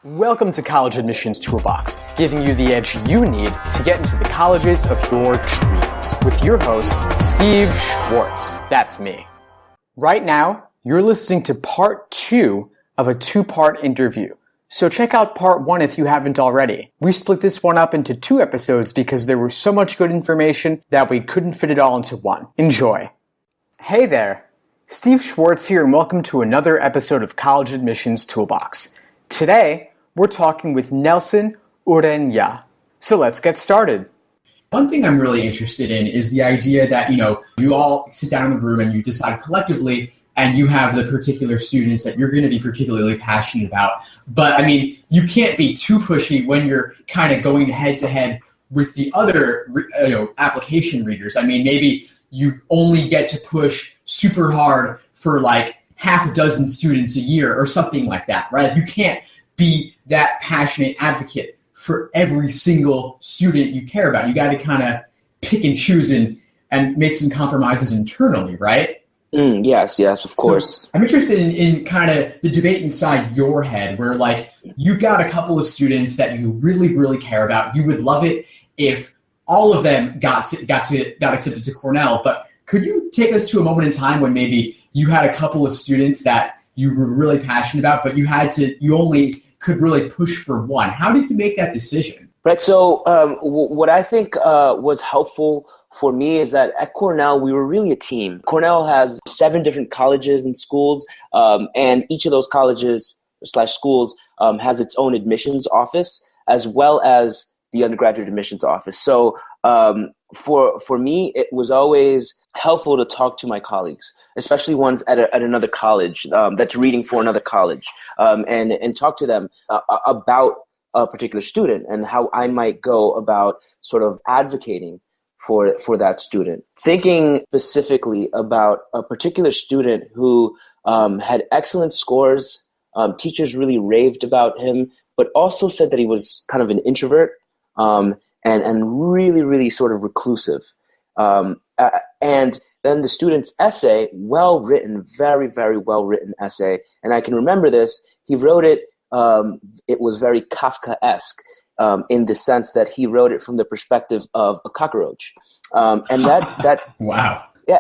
Welcome to College Admissions Toolbox, giving you the edge you need to get into the colleges of your dreams, with your host, Steve Schwartz. That's me. Right now, you're listening to part 2 of a 2-part interview. So check out part 1 if you haven't already. We split this one up into 2 episodes because there was so much good information that we couldn't fit it all into one. Enjoy. Hey there, Steve Schwartz here, and welcome to another episode of College Admissions Toolbox. Today, we're talking with Nelson Ureña. So let's get started. One thing I'm really interested in is the idea that, you all sit down in the room and you decide collectively and you have the particular students that you're going to be particularly passionate about. But, you can't be too pushy when you're kind of going head to head with the other, application readers. Maybe you only get to push super hard for like half a dozen students a year or something like that, right? You can't be that passionate advocate for every single student you care about. You got to kind of pick and choose and make some compromises internally, right? Yes, of course. So I'm interested in kind of the debate inside your head where like you've got a couple of students that you really, really care about. You would love it if all of them got accepted to Cornell, but could you take us to a moment in time when maybe you had a couple of students that you were really passionate about, but you only could really push for one? How did you make that decision? Right. So what I think was helpful for me is that at Cornell, we were really a team. Cornell has 7 different colleges and schools, and each of those colleges / schools has its own admissions office, as well as the Undergraduate Admissions Office. So for me, it was always helpful to talk to my colleagues, especially ones at another college that's reading for another college, and talk to them about a particular student and how I might go about sort of advocating for that student. Thinking specifically about a particular student who had excellent scores, teachers really raved about him, but also said that he was kind of an introvert, and really, really sort of reclusive. And then the student's essay, well-written, very, very well-written essay. And I can remember this. He wrote it, it was very Kafkaesque in the sense that he wrote it from the perspective of a cockroach. And that wow. Yeah.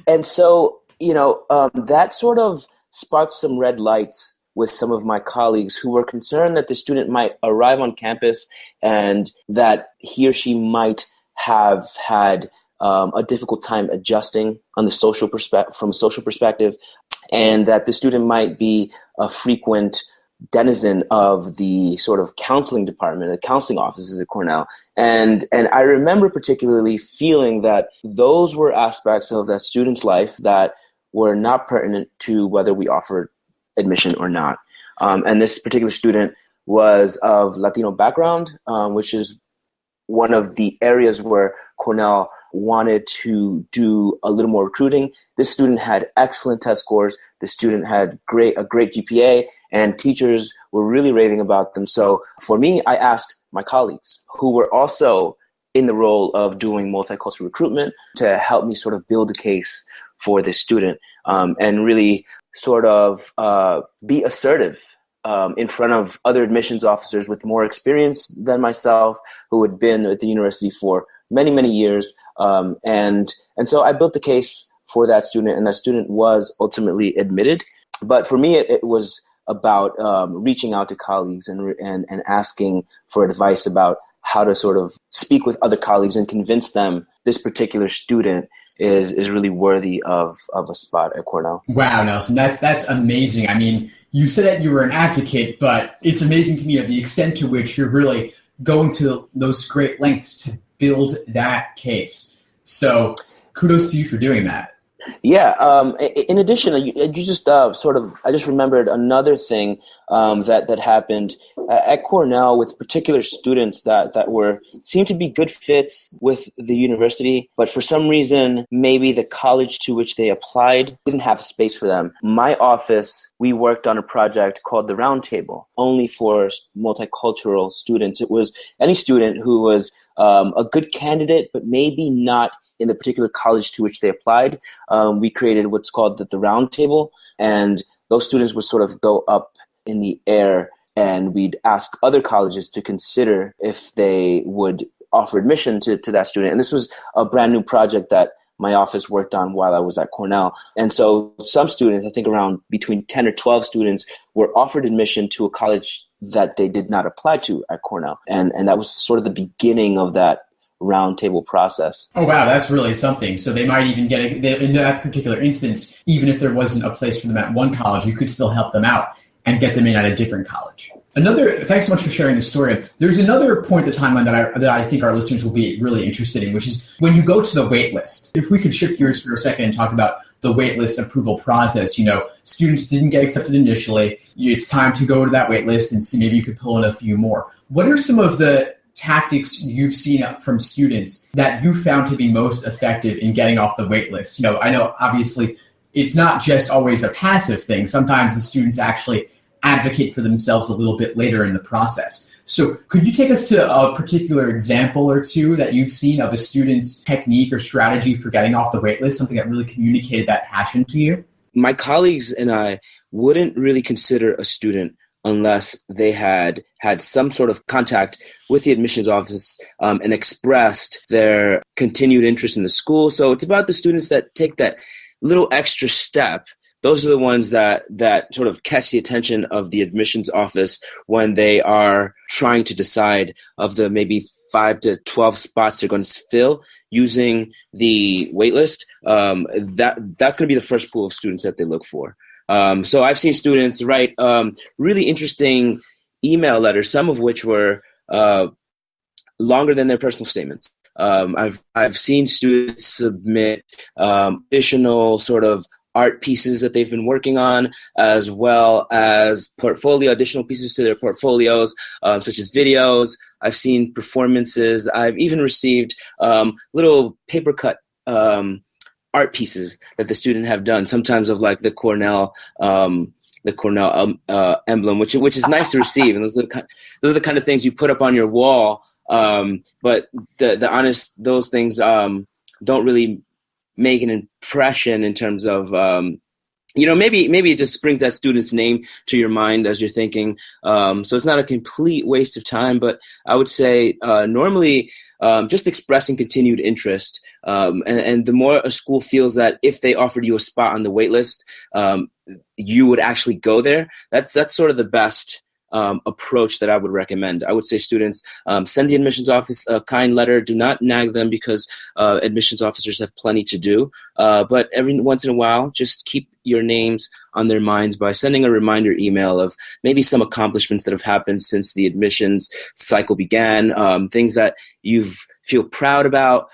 And so, that sort of sparked some red lights with some of my colleagues who were concerned that the student might arrive on campus and that he or she might have had a difficult time adjusting on the from a social perspective, and that the student might be a frequent denizen of the sort of counseling department, the counseling offices at Cornell. And I remember particularly feeling that those were aspects of that student's life that were not pertinent to whether we offered admission or not. And this particular student was of Latino background, which is one of the areas where Cornell wanted to do a little more recruiting. This student had excellent test scores. The student had a great GPA, and teachers were really raving about them. So for me, I asked my colleagues who were also in the role of doing multicultural recruitment to help me sort of build a case for this student, and really sort of be assertive in front of other admissions officers with more experience than myself, who had been at the university for many, many years. And so I built the case for that student, and that student was ultimately admitted. But for me, it was about reaching out to colleagues and asking for advice about how to sort of speak with other colleagues and convince them this particular student is really worthy of a spot at Cornell. Wow, Nelson, that's amazing. You said that you were an advocate, but it's amazing to me of the extent to which you're really going to those great lengths to build that case. So kudos to you for doing that. Yeah. In addition, you just I just remembered another thing that happened at Cornell with particular students that seemed to be good fits with the university, but for some reason, maybe the college to which they applied didn't have a space for them. My office, we worked on a project called the Roundtable, only for multicultural students. It was any student who was a good candidate, but maybe not in the particular college to which they applied. We created what's called the Roundtable, and those students would sort of go up in the air and we'd ask other colleges to consider if they would offer admission to that student. And this was a brand new project that my office worked on while I was at Cornell. And so some students, I think around between 10 or 12 students, were offered admission to a college that they did not apply to at Cornell. And that was sort of the beginning of that roundtable process. Oh, wow, that's really something. So they might even get, in that particular instance, even if there wasn't a place for them at one college, you could still help them out and get them in at a different college. Thanks so much for sharing the story. There's another point in the timeline that I think our listeners will be really interested in, which is when you go to the wait list. If we could shift gears for a second and talk about the wait list approval process. Students didn't get accepted initially. It's time to go to that wait list and see maybe you could pull in a few more. What are some of the tactics you've seen from students that you found to be most effective in getting off the wait list? I know obviously it's not just always a passive thing. Sometimes the students actually advocate for themselves a little bit later in the process. So could you take us to a particular example or two that you've seen of a student's technique or strategy for getting off the wait list, something that really communicated that passion to you? My colleagues and I wouldn't really consider a student unless they had some sort of contact with the admissions office and expressed their continued interest in the school. So it's about the students that take that little extra step. Those are the ones that sort of catch the attention of the admissions office when they are trying to decide of the maybe 5 to 12 spots they're going to fill using the waitlist. That's going to be the first pool of students that they look for. So I've seen students write really interesting email letters, some of which were longer than their personal statements. I've seen students submit additional sort of art pieces that they've been working on, as well as additional pieces to their portfolios, such as videos. I've seen performances. I've even received little paper cut art pieces that the student have done, sometimes of like the Cornell emblem, which is nice to receive. And those are the kind of things you put up on your wall. But those things don't really make an impression in terms of, maybe it just brings that student's name to your mind as you're thinking. So it's not a complete waste of time, but I would say normally just expressing continued interest. And the more a school feels that if they offered you a spot on the wait list, you would actually go there. That's sort of the best approach that I would recommend. I would say students send the admissions office a kind letter. Do not nag them because admissions officers have plenty to do. But every once in a while, just keep your names on their minds by sending a reminder email of maybe some accomplishments that have happened since the admissions cycle began, things that you feel proud about,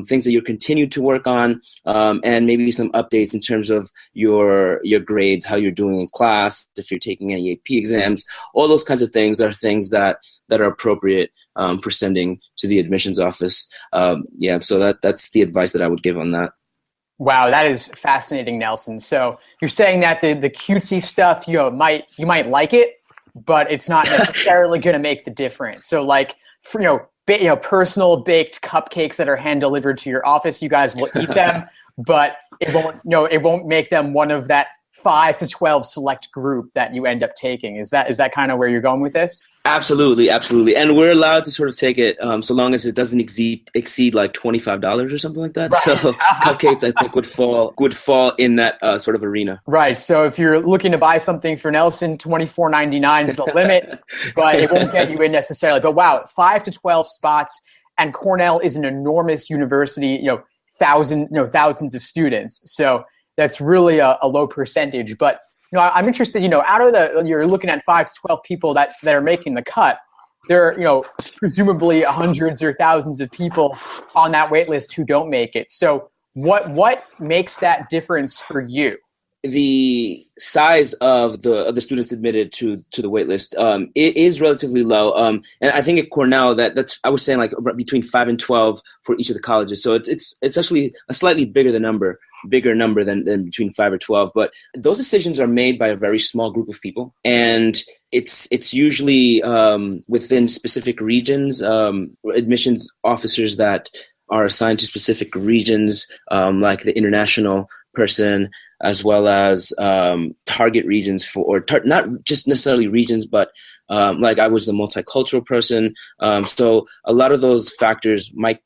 things that you continue to work on, and maybe some updates in terms of your grades, how you're doing in class, if you're taking any AP exams. All those kinds of things are things that are appropriate for sending to the admissions office. So that's the advice that I would give on that. Wow, that is fascinating, Nelson. So you're saying that the cutesy stuff, you might like it, but it's not necessarily going to make the difference. So like, personal baked cupcakes that are hand delivered to your office, you guys will eat them, but it won't make them one of that 5 to 12 select group that you end up taking. Is that kind of where you're going with this? Absolutely. And we're allowed to sort of take it so long as it doesn't exceed like $25 or something like that. Right. So cupcakes, I think, would fall in that sort of arena. Right. So if you're looking to buy something for Nelson, $24.99 is the limit, but it won't get you in necessarily. But wow, 5 to 12 spots, and Cornell is an enormous university. Thousands of students. So that's really a low percentage. But I'm interested, out of you're looking at 5 to 12 people that are making the cut. There are, presumably hundreds or thousands of people on that wait list who don't make it. So what makes that difference for you? The size of the students admitted to the wait list it is relatively low. And I think at Cornell that's I was saying like between 5 and 12 for each of the colleges. So it's actually a slightly bigger number than between 5 or 12. But those decisions are made by a very small group of people, and it's usually within specific regions. Admissions officers that are assigned to specific regions, like the international person, as well as target regions not just necessarily regions, but Like I was the multicultural person. So a lot of those factors might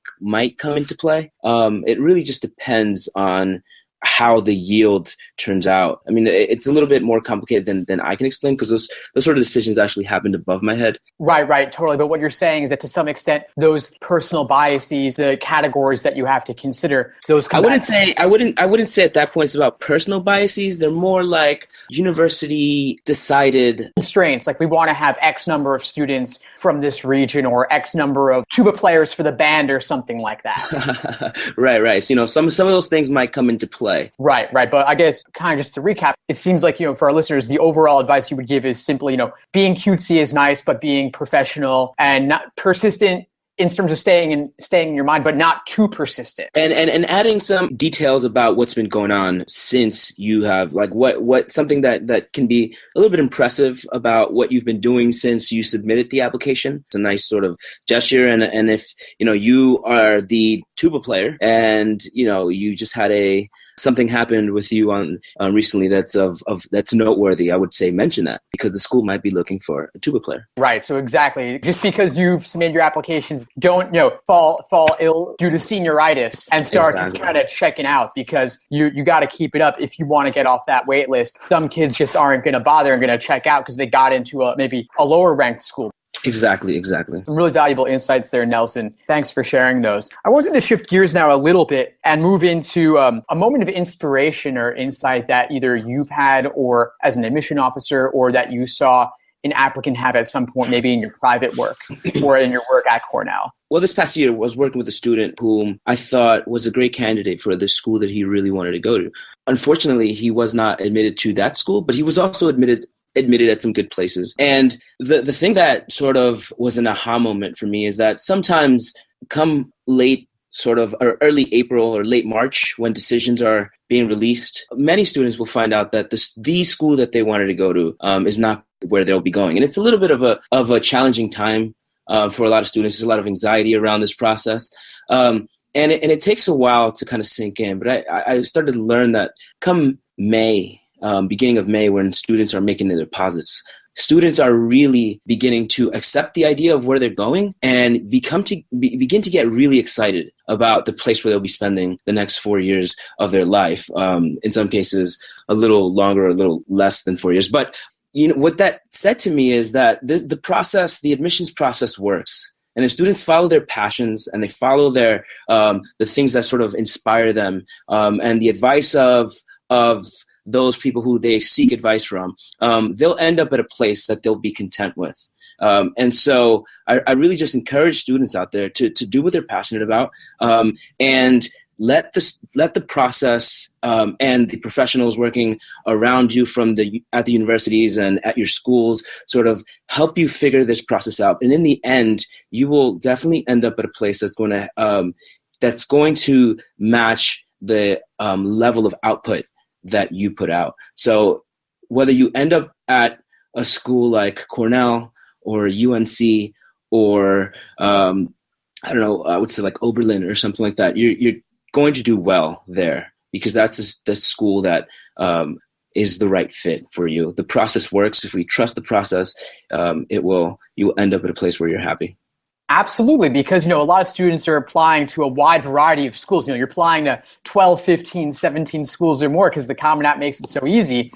come into play. It really just depends on how the yield turns out. I mean, it's a little bit more complicated than I can explain, because those sort of decisions actually happened above my head. Right, totally. But what you're saying is that to some extent, those personal biases, the categories that you have to consider, those I wouldn't say at that point it's about personal biases. They're more like university decided constraints. Like we want to have X number of students from this region or X number of tuba players for the band or something like that. Right. So, some of those things might come into play. Right. But I guess kind of just to recap, it seems like, for our listeners, the overall advice you would give is simply, being cutesy is nice, but being professional and not persistent in terms of staying in your mind, but not too persistent. And adding some details about what's been going on since you have, like what something that can be a little bit impressive about what you've been doing since you submitted the application. It's a nice sort of gesture. And if, you are the tuba player and, you just had something happened with you on recently that's that's noteworthy, I would say mention that, because the school might be looking for a tuba player. Right. So exactly. Just because you've submitted your applications, don't fall ill due to senioritis and start just kind of checking out, because you got to keep it up if you want to get off that wait list. Some kids just aren't going to bother and going to check out because they got into maybe a lower ranked school. Exactly. Some really valuable insights there, Nelson. Thanks for sharing those. I wanted to shift gears now a little bit and move into a moment of inspiration or insight that either you've had or as an admission officer, or that you saw an applicant have at some point, maybe in your private work or in your work at Cornell. Well, this past year I was working with a student whom I thought was a great candidate for the school that he really wanted to go to. Unfortunately, he was not admitted to that school, but he was also admitted at some good places. And the thing that sort of was an aha moment for me is that sometimes come late sort of or early April or late March, when decisions are being released, many students will find out that the school that they wanted to go to is not where they'll be going. And it's a little bit of a challenging time for a lot of students. There's a lot of anxiety around this process. And it takes a while to kind of sink in. But I started to learn that come May, beginning of May, when students are making their deposits, students are really beginning to accept the idea of where they're going and begin to get really excited about the place where they'll be spending the next 4 years of their life. In some cases, a little longer, a little less than 4 years. But what that said to me is that the admissions process works. And if students follow their passions and they follow their the things that sort of inspire them, and the advice of those people who they seek advice from, they'll end up at a place that they'll be content with. And so I really just encourage students out there to do what they're passionate about, and let the process and the professionals working around you at the universities and at your schools sort of help you figure this process out. And in the end, you will definitely end up at a place that's going to match the level of output that you put out. So whether you end up at a school like Cornell or UNC or I would say like Oberlin or something like that, you're going to do well there, because that's the school that is the right fit for you. The process works. If we trust the process, you'll end up at a place where you're happy. Absolutely, because, a lot of students are applying to a wide variety of schools. You're applying to 12, 15, 17 schools or more because the Common App makes it so easy.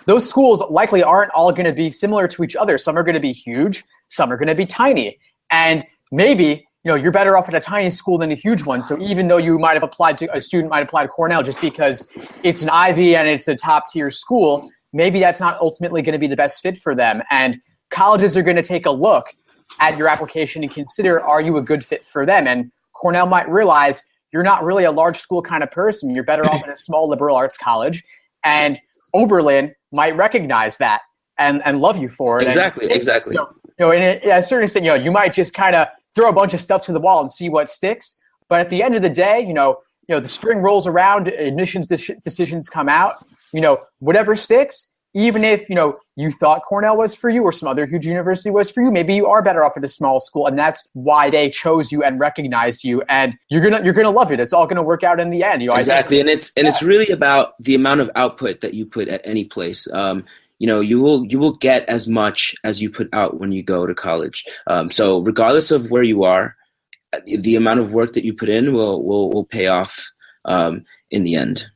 Those schools likely aren't all going to be similar to each other. Some are going to be huge, some are going to be tiny. And maybe, you're better off at a tiny school than a huge one. So even though a student might apply to Cornell just because it's an Ivy and it's a top tier school, maybe that's not ultimately going to be the best fit for them. And colleges are going to take a look at your application and consider, are you a good fit for them? And Cornell might realize you're not really a large school kind of person. You're better off in a small liberal arts college. And Oberlin might recognize that and love you for it. Exactly. And at a certain extent, you might just kind of throw a bunch of stuff to the wall and see what sticks. But at the end of the day, the spring rolls around, admissions decisions come out, whatever sticks. Even if, you thought Cornell was for you or some other huge university was for you, maybe you are better off at a small school, and that's why they chose you and recognized you, and you're gonna love it. It's all gonna work out in the end. Exactly, and it's really about the amount of output that you put at any place. you will get as much as you put out when you go to college. So regardless of where you are, the amount of work that you put in will pay off in the end.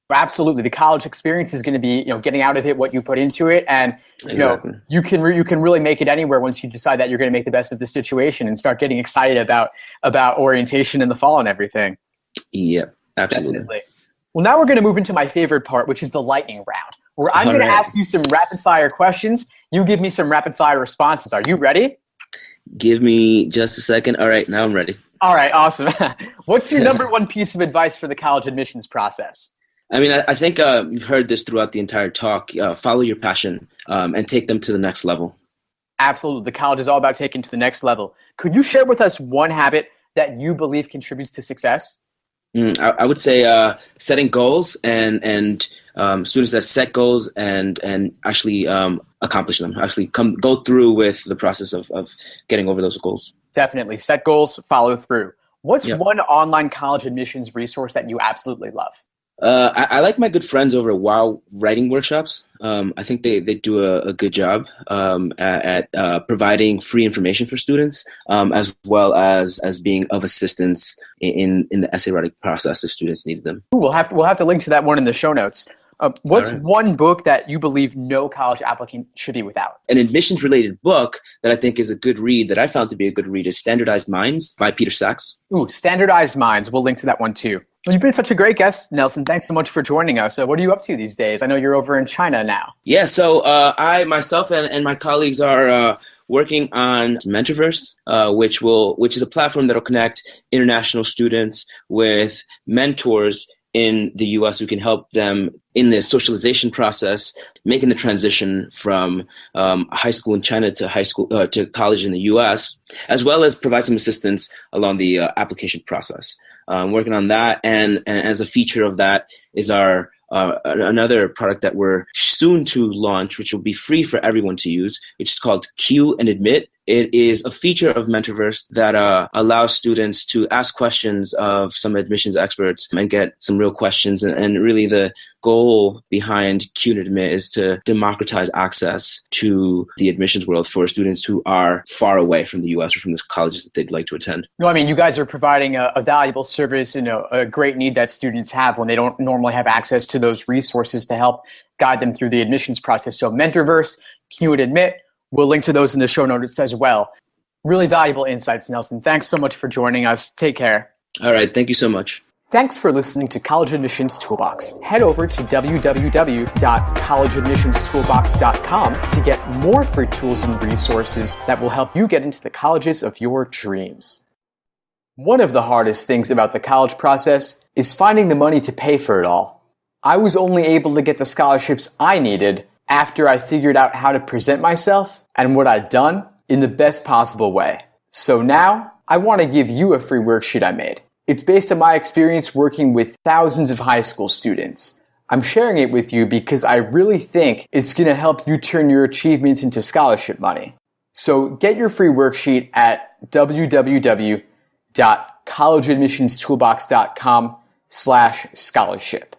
Absolutely, the college experience is going to be, getting out of it what you put into it, and Exactly. you can really make it anywhere once you decide that you're going to make the best of the situation and start getting excited about orientation in the fall and everything. Yep, absolutely. Definitely. Well, now we're going to move into my favorite part, which is the lightning round, where I'm going to ask you some rapid fire questions. You give me some rapid fire responses. Are you ready? Give me just a second. All right, now I'm ready. All right, awesome. What's your number one piece of advice for the college admissions process? I mean, I think you've heard this throughout the entire talk. Follow your passion and take them to the next level. Absolutely. The college is all about taking to the next level. Could you share with us one habit that you believe contributes to success? I would say setting goals and students that set goals and actually accomplish them, actually go through with the process of getting over those goals. Definitely. Set goals, follow through. What's one online college admissions resource that you absolutely love? I like my good friends over at WOW Writing Workshops. I think they do a good job at providing free information for students, as well as being of assistance in the essay writing process if students need them. We'll have to link to that one in the show notes. What's one book that you believe no college applicant should be without? An admissions-related book that I think is a good read, that I found to be a good read, is Standardized Minds by Peter Sachs. Ooh, Standardized Minds. We'll link to that one too. Well, you've been such a great guest, Nelson. Thanks so much for joining us. What are you up to these days? I know you're over in China now. Yeah, so I myself and my colleagues are working on Mentorverse, which is a platform that will connect international students with mentors in the U.S. who can help them in the socialization process, making the transition from high school in China to high school to college in the U.S., as well as provide some assistance along the application process. Working on that, and as a feature of that is our another product that we're soon to launch, which will be free for everyone to use, which is called Q&Admit. It is a feature of Mentorverse that allows students to ask questions of some admissions experts and get some real questions. And really the goal behind Q&Admit is to democratize access to the admissions world for students who are far away from the U.S. or from the colleges that they'd like to attend. No, I mean, you guys are providing a valuable service and a great need that students have when they don't normally have access to those resources to help guide them through the admissions process. So Mentorverse, Q&Admit, we'll link to those in the show notes as well. Really valuable insights, Nelson. Thanks so much for joining us. Take care. All right. Thank you so much. Thanks for listening to College Admissions Toolbox. Head over to www.collegeadmissionstoolbox.com to get more free tools and resources that will help you get into the colleges of your dreams. One of the hardest things about the college process is finding the money to pay for it all. I was only able to get the scholarships I needed after I figured out how to present myself and what I'd done in the best possible way. So now, I want to give you a free worksheet I made. It's based on my experience working with thousands of high school students. I'm sharing it with you because I really think it's going to help you turn your achievements into scholarship money. So get your free worksheet at www.collegeadmissionstoolbox.com/scholarship.